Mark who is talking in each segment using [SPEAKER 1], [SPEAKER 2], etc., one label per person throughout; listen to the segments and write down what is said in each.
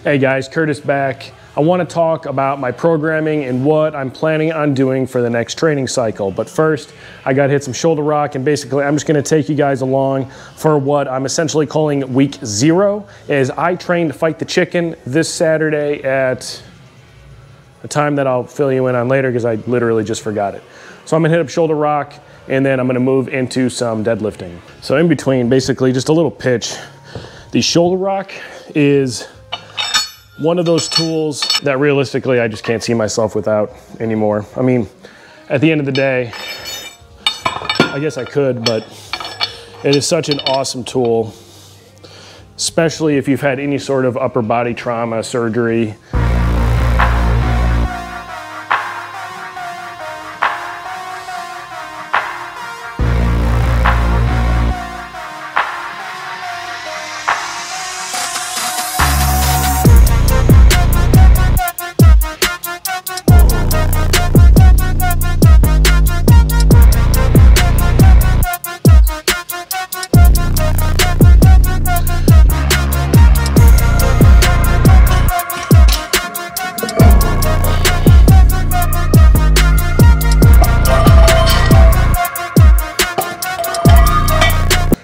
[SPEAKER 1] Hey guys, Curtis back. I want to talk about my programming and what I'm planning on doing for the next training cycle. But first, I got to hit some shoulder rock, and basically I'm just going to take you guys along for what I'm essentially calling week 0. As I train to fight the chicken this Saturday at a time that I'll fill you in on later because I literally just forgot it. So I'm going to hit up shoulder rock, and then I'm going to move into some deadlifting. So in between, basically just a little pitch. The shoulder rock is one of those tools that realistically I just can't see myself without anymore. I mean, at the end of the day, I guess I could, but it is such an awesome tool, especially if you've had any sort of upper body trauma, surgery.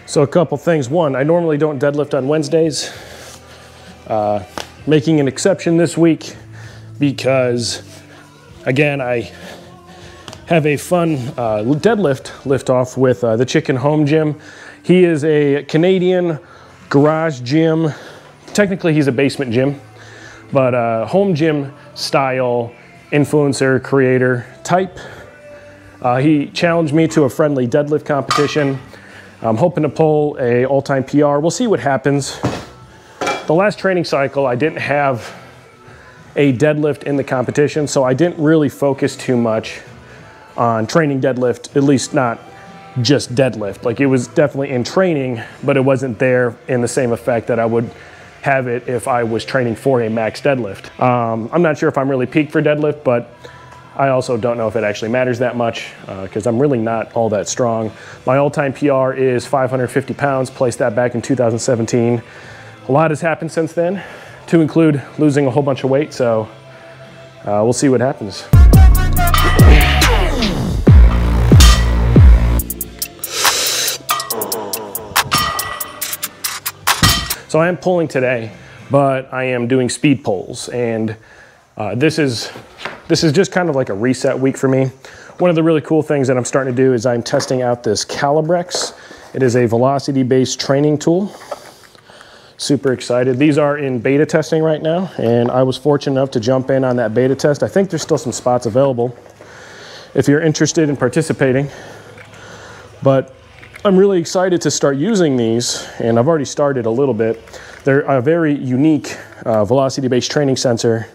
[SPEAKER 1] So a couple things. One, I normally don't deadlift on Wednesdays. Making an exception this week because, again, I have a fun deadlift lift-off with the Chicken Home Gym. He is a Canadian garage gym. Technically, he's a basement gym, but home gym style influencer, creator type. He challenged me to a friendly deadlift competition. I'm hoping to pull a all-time PR. We'll see what happens. The last training cycle, I didn't have a deadlift in the competition, so I didn't really focus too much on training deadlift, at least not just deadlift. Like, it was definitely in training, but it wasn't there in the same effect that I would have it if I was training for a max deadlift. I'm not sure if I'm really peaked for deadlift, but I also don't know if it actually matters that much because I'm really not all that strong. My all-time PR is 550 pounds, placed that back in 2017. A lot has happened since then, to include losing a whole bunch of weight, so we'll see what happens. So I am pulling today, but I am doing speed pulls, and this is just kind of like a reset week for me. One of the really cool things that I'm starting to do is I'm testing out this Calibrex. It is a velocity-based training tool. Super excited. These are in beta testing right now, and I was fortunate enough to jump in on that beta test. I think there's still some spots available if you're interested in participating. But I'm really excited to start using these, and I've already started a little bit. They're a very unique velocity-based training sensor.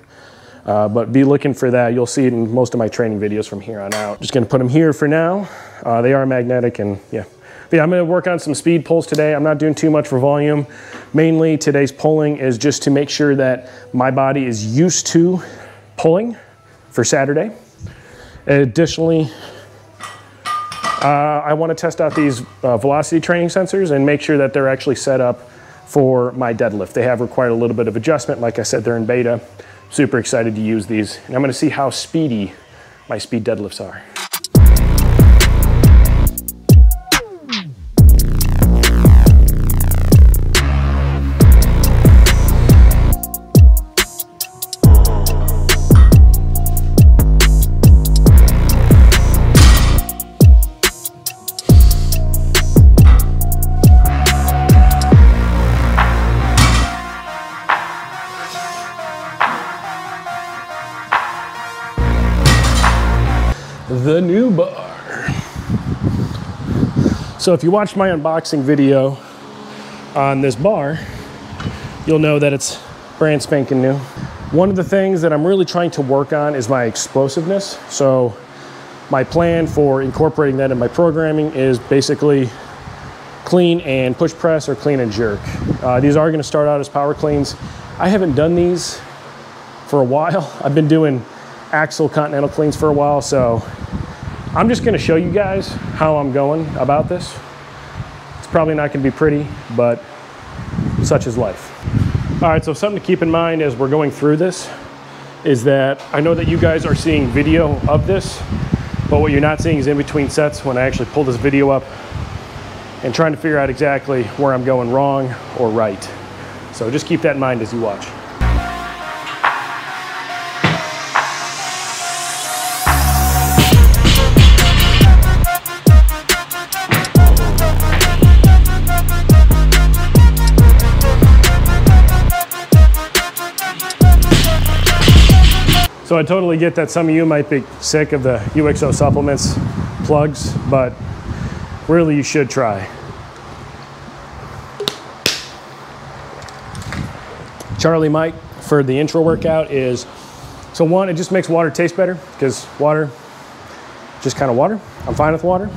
[SPEAKER 1] But be looking for that. You'll see it in most of my training videos from here on out. Just gonna put them here for now. They are magnetic, and yeah. But yeah, I'm gonna work on some speed pulls today. I'm not doing too much for volume. Mainly today's pulling is just to make sure that my body is used to pulling for Saturday. Additionally, I wanna test out these velocity training sensors and make sure that they're actually set up for my deadlift. They have required a little bit of adjustment. Like I said, they're in beta. Super excited to use these, and I'm going to see how speedy my speed deadlifts are. The new bar. So if you watched my unboxing video on this bar, you'll know that it's brand spanking new. One of the things that I'm really trying to work on is my explosiveness. So my plan for incorporating that in my programming is basically clean and push press or clean and jerk. These are going to start out as power cleans. I haven't done these for a while. I've been doing axle continental cleans for a while, so I'm just gonna show you guys how I'm going about this. It's probably not gonna be pretty, but such is life. All right, so something to keep in mind as we're going through this is that I know that you guys are seeing video of this, but what you're not seeing is in between sets when I actually pull this video up and trying to figure out exactly where I'm going wrong or right. So just keep that in mind as you watch. So I totally get that some of you might be sick of the UXO supplements plugs, but really you should try. Charlie Mike for the intro workout is, so one, it just makes water taste better because water, just kind of water. I'm fine with water.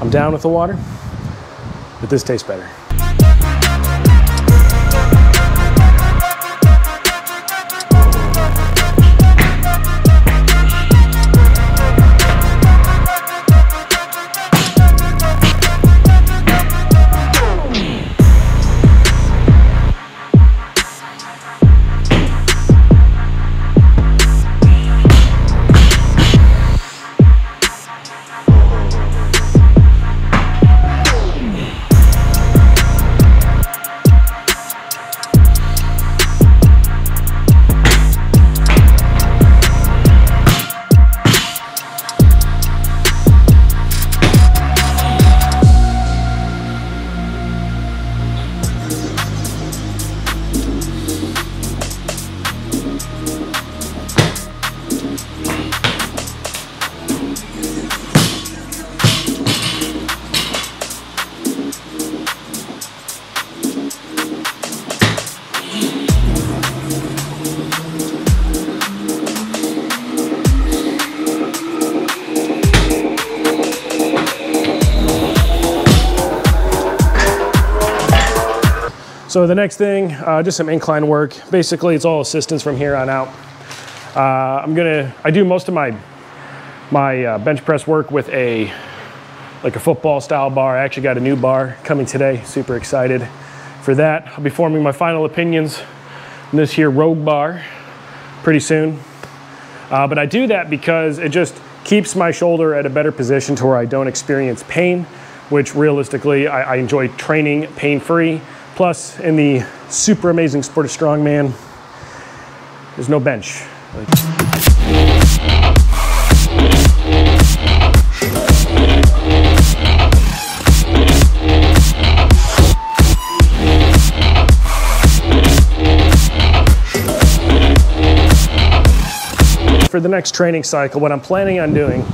[SPEAKER 1] I'm down with the water, but this tastes better. So the next thing, just some incline work. Basically, it's all assistance from here on out. I do most of my bench press work with like a football style bar. I actually got a new bar coming today. Super excited for that. I'll be forming my final opinions on this here Rogue bar pretty soon. But I do that because it just keeps my shoulder at a better position to where I don't experience pain, which realistically, I enjoy training pain-free. Plus, in the super amazing sport of strongman, there's no bench. For the next training cycle, what I'm planning on doing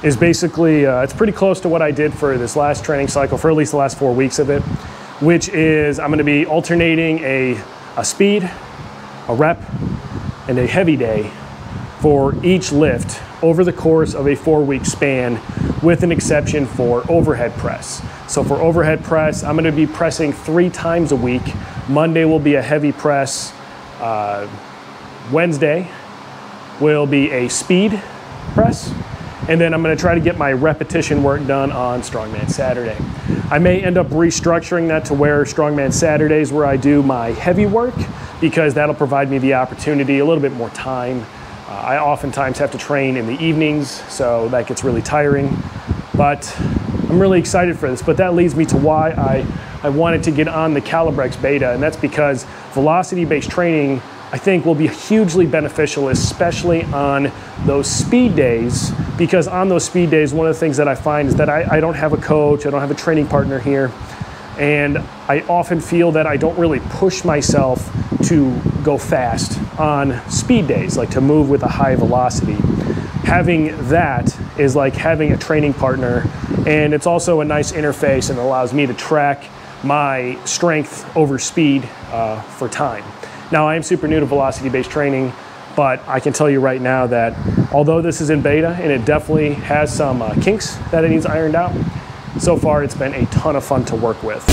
[SPEAKER 1] is basically, it's pretty close to what I did for this last training cycle, for at least the last 4 weeks of it, which is I'm gonna be alternating a speed, a rep, and a heavy day for each lift over the course of a 4-week span, with an exception for overhead press. So for overhead press, I'm gonna be pressing 3 times a week. Monday will be a heavy press. Wednesday will be a speed press. And then I'm gonna try to get my repetition work done on Strongman Saturday. I may end up restructuring that to where Strongman Saturdays where I do my heavy work, because that'll provide me the opportunity, a little bit more time. I oftentimes have to train in the evenings, so that gets really tiring. But I'm really excited for this, but that leads me to why I wanted to get on the Calibrex beta, and that's because velocity-based training I think will be hugely beneficial, especially on those speed days, because on those speed days, one of the things that I find is that I don't have a coach, I don't have a training partner here, and I often feel that I don't really push myself to go fast on speed days, like to move with a high velocity. Having that is like having a training partner, and it's also a nice interface and allows me to track my strength over speed for time. Now, I am super new to velocity-based training, but I can tell you right now that although this is in beta and it definitely has some kinks that it needs ironed out, so far it's been a ton of fun to work with.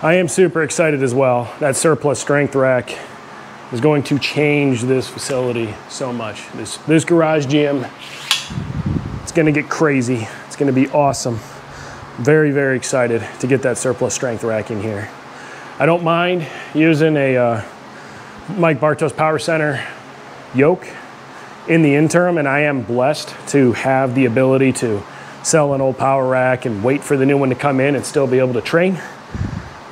[SPEAKER 1] I am super excited as well. That surplus strength rack is going to change this facility so much. This garage gym, it's gonna get crazy. It's gonna be awesome. Very, very excited to get that surplus strength rack in here. I don't mind using a Mike Bartos Power Center yoke in the interim, and I am blessed to have the ability to sell an old power rack and wait for the new one to come in and still be able to train.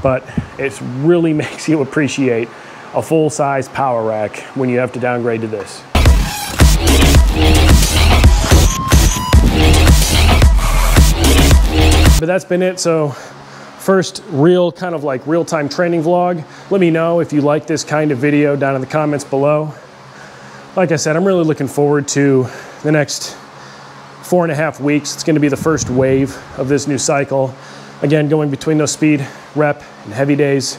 [SPEAKER 1] But it really makes you appreciate a full-size power rack when you have to downgrade to this. But that's been it. So first real kind of like real-time training vlog. Let me know if you like this kind of video down in the comments below. Like I said, I'm really looking forward to the next 4.5 weeks. It's going to be the first wave of this new cycle. Again, going between those speed, rep, and heavy days,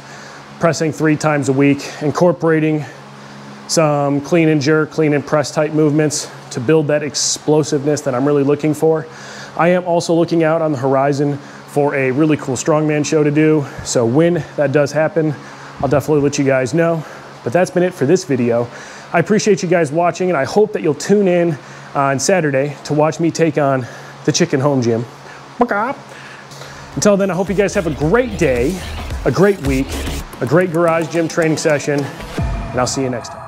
[SPEAKER 1] pressing 3 times a week, incorporating some clean and jerk, clean and press type movements to build that explosiveness that I'm really looking for. I am also looking out on the horizon for a really cool strongman show to do. So when that does happen, I'll definitely let you guys know. But that's been it for this video. I appreciate you guys watching, and I hope that you'll tune in on Saturday to watch me take on the Chicken Home Gym. Until then, I hope you guys have a great day, a great week, a great garage gym training session, and I'll see you next time.